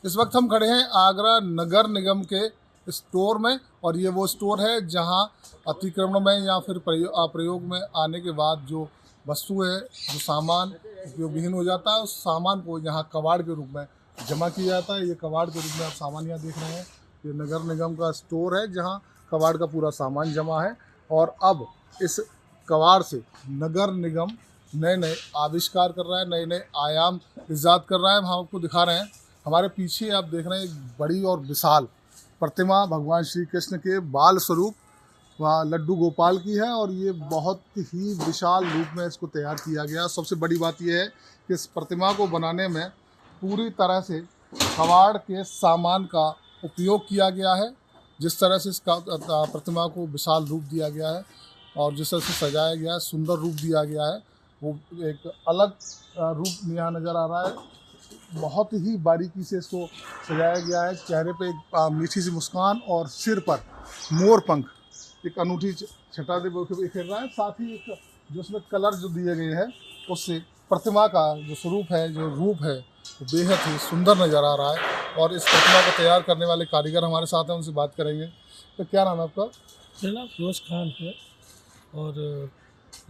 इस वक्त हम खड़े हैं आगरा नगर निगम के स्टोर में और ये वो स्टोर है जहां अतिक्रमण में या फिर प्रयोग में आने के बाद जो वस्तु है, जो सामान उपयोगहीन हो जाता है, उस सामान को यहाँ कबाड़ के रूप में जमा किया जाता है। ये कबाड़ के रूप में आप सामान यहाँ देख रहे हैं। ये नगर निगम का स्टोर है जहाँ कबाड़ का पूरा सामान जमा है और अब इस कबाड़ से नगर निगम नए नए आविष्कार कर रहा है, नए नए आयाम ईजाद कर रहा है। हम आपको दिखा रहे हैं, हमारे पीछे आप देख रहे हैं एक बड़ी और विशाल प्रतिमा भगवान श्री कृष्ण के बाल स्वरूप वहाँ लड्डू गोपाल की है और ये बहुत ही विशाल रूप में इसको तैयार किया गया। सबसे बड़ी बात यह है कि इस प्रतिमा को बनाने में पूरी तरह से कबाड़ के सामान का उपयोग किया गया है। जिस तरह से इसका प्रतिमा को विशाल रूप दिया गया है और जिस तरह से सजाया गया है, सुंदर रूप दिया गया है, वो एक अलग रूप यहाँ नज़र आ रहा है। बहुत ही बारीकी से इसको सजाया गया है। चेहरे पे एक मीठी सी मुस्कान और सिर पर मोर पंख, एक अनूठी छटा दे बिखेर रहा है। साथ ही एक जो उसमें कलर जो दिए गए हैं उससे प्रतिमा का जो स्वरूप है, जो रूप है, वो बेहद ही सुंदर नज़र आ रहा है। और इस प्रतिमा को तैयार करने वाले कारीगर हमारे साथ हैं, उनसे बात करेंगे। तो क्या नाम है आपका? मेरा नाम फिरोज खान है और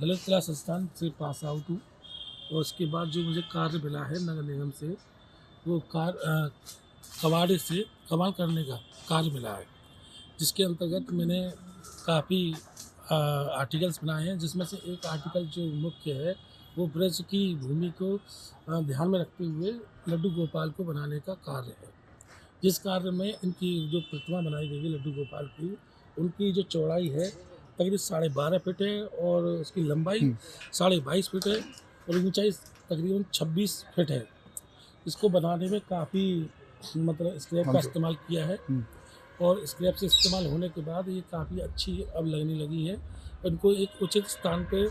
ललित कला संस्थान से पास आउट हूँ। और उसके बाद जो मुझे कार्य मिला है नगर निगम से, वो कबाड़े से कमाल करने का कार्य मिला है, जिसके अंतर्गत मैंने काफ़ी आर्टिकल्स बनाए हैं। जिसमें से एक आर्टिकल जो मुख्य है वो ब्रज की भूमि को ध्यान में रखते हुए लड्डू गोपाल को बनाने का कार्य है। जिस कार्य में इनकी जो प्रतिमा बनाई गई है लड्डू गोपाल की, उनकी जो चौड़ाई है तकरीबन 12.5 फीट है और उसकी लंबाई 22.5 फीट है और ऊंचाई तकरीबन 26 फीट है। इसको बनाने में काफ़ी मतलब स्क्रैप का इस्तेमाल किया है और स्क्रैप से इस्तेमाल होने के बाद ये काफ़ी अच्छी अब लगने लगी है। इनको एक उचित स्थान पे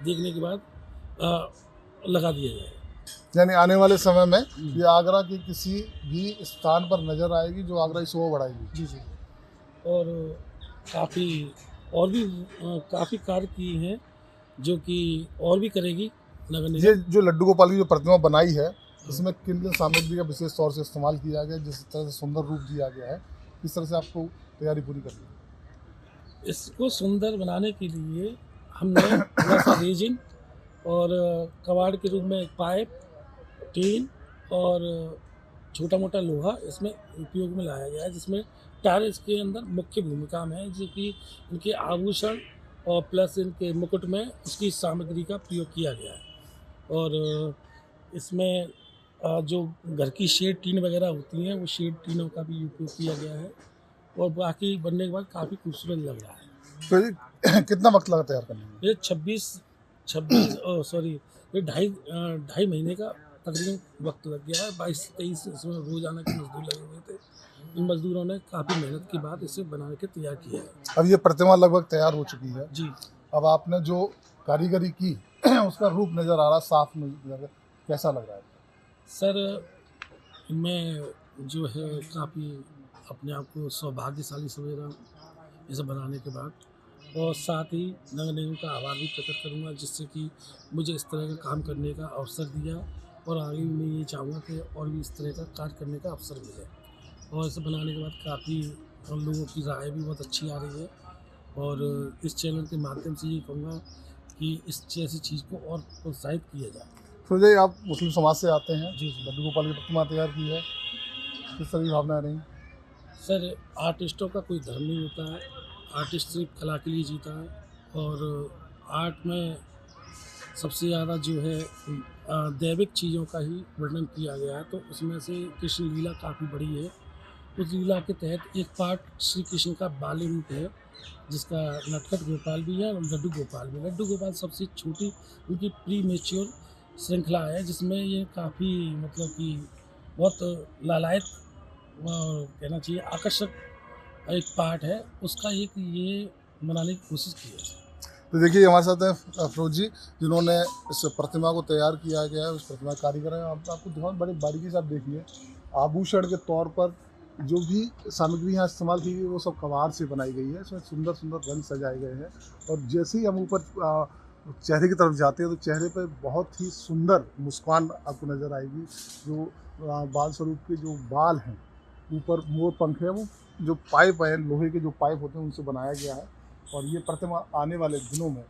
देखने के बाद लगा दिया जाए। यानी आने वाले समय में ये आगरा की किसी भी स्थान पर नज़र आएगी जो आगरा की शोभा बढ़ाएगी। जी जी। और काफ़ी और भी काफ़ी कार्य किए हैं जो कि और भी करेगी नगर निगम। ये जो लड्डू गोपाल की जो प्रतिमा बनाई है, इसमें किन किन सामग्री का विशेष तौर से इस्तेमाल किया गया, जिस तरह से सुंदर रूप दिया गया है, किस तरह से आपको तैयारी पूरी करनी है? इसको सुंदर बनाने के लिए हमने थोड़ा सा रेजिन और कबाड़ के रूप में पाइप, टीन और छोटा मोटा लोहा इसमें उपयोग में लाया गया है, जिसमें टायर इसके अंदर मुख्य भूमिका में है, जो कि इनके आभूषण और प्लस इनके मुकुट में उसकी सामग्री का प्रयोग किया गया है। और इसमें जो घर की शेड टीन वगैरह होती हैं वो शेड टीनों का भी उपयोग किया गया है और बाकी बनने के बाद काफ़ी खूबसूरत लग रहा है। तो ये कितना वक्त लगा तैयार करने में? ये 26 ये ढाई महीने का तकरीबन वक्त लग गया है। 22-23 इसमें रोजाना के मजदूर लगे हुए थे। इन मजदूरों ने काफ़ी मेहनत के बाद इसे बना के तैयार किया है। अब ये प्रतिमा लगभग तैयार हो चुकी है जी। अब आपने जो कारीगरी की उसका रूप नज़र आ रहा, साफ नजर, कैसा लग रहा है? सर, मैं जो है काफ़ी अपने आप को सौभाग्यशाली समझ रहा हूँ इसे बनाने के बाद, और साथ ही नगर निगम का आभार भी प्रकट करूँगा जिससे कि मुझे इस तरह का काम करने का अवसर दिया और आगे भी मैं ये चाहूँगा कि और भी इस तरह का कार्य करने का अवसर मिले। और इसे बनाने के बाद काफ़ी लोगों की राय भी बहुत अच्छी आ रही है और इस चैनल के माध्यम से ये कहूँगा कि इस जैसी चीज़ को और प्रोत्साहित किया जाए। तो जी, आप मुस्लिम समाज से आते हैं, जी जी। लड्डू गोपाल की प्रतिमा तैयार की है, किस तरह की भावना रही? सर, आर्टिस्टों का कोई धर्म नहीं होता है। आर्टिस्ट सिर्फ कला के लिए जीता है और आर्ट में सबसे ज़्यादा जो है दैविक चीज़ों का ही वर्णन किया गया है। तो उसमें से कृष्ण लीला काफ़ी बड़ी है। उस लीला के तहत एक पार्ट श्री कृष्ण का बाल्य रूप है, जिसका नटखट गोपाल भी है और लड्डू गोपाल भी। लड्डू गोपाल सबसे छोटी उनकी प्री मेच्योर श्रृंखला है, जिसमें ये काफ़ी मतलब कि बहुत लालायत और कहना चाहिए आकर्षक एक पार्ट है, उसका एक ये बनाने की कोशिश की है। तो देखिए, हमारे साथ हैं फिरोज जी, जिन्होंने इस प्रतिमा को तैयार किया गया है। उस प्रतिमा कारीगर हैं। आपको बहुत बड़ी बारीकी से आप देखिए, आभूषण के तौर पर जो भी सामग्री यहाँ इस्तेमाल की गई वो सब कबाड़ से बनाई गई है। इसमें सुंदर सुंदर रंग सजाए गए हैं और जैसे ही हम ऊपर चेहरे की तरफ जाते हैं तो चेहरे पे बहुत ही सुंदर मुस्कान आपको नज़र आएगी, जो बाल स्वरूप के जो बाल हैं, ऊपर मोर पंख है, वो जो पाइप है, लोहे के जो पाइप होते हैं उनसे बनाया गया है। और ये प्रतिमा आने वाले दिनों में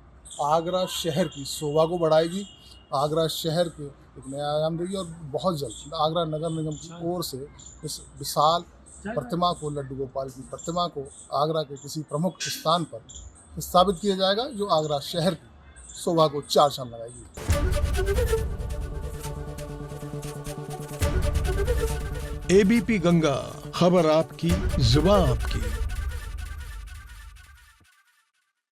आगरा शहर की शोभा को बढ़ाएगी, आगरा शहर के एक नया आयाम देगी। और बहुत जल्द आगरा नगर निगम की ओर से इस विशाल प्रतिमा को, लड्डू गोपाल की प्रतिमा को आगरा के किसी प्रमुख स्थान पर स्थापित किया जाएगा, जो आगरा शहर की शोभा को चार चांद लगाएगी। एबीपी गंगा, खबर आपकी, जुबान आपकी।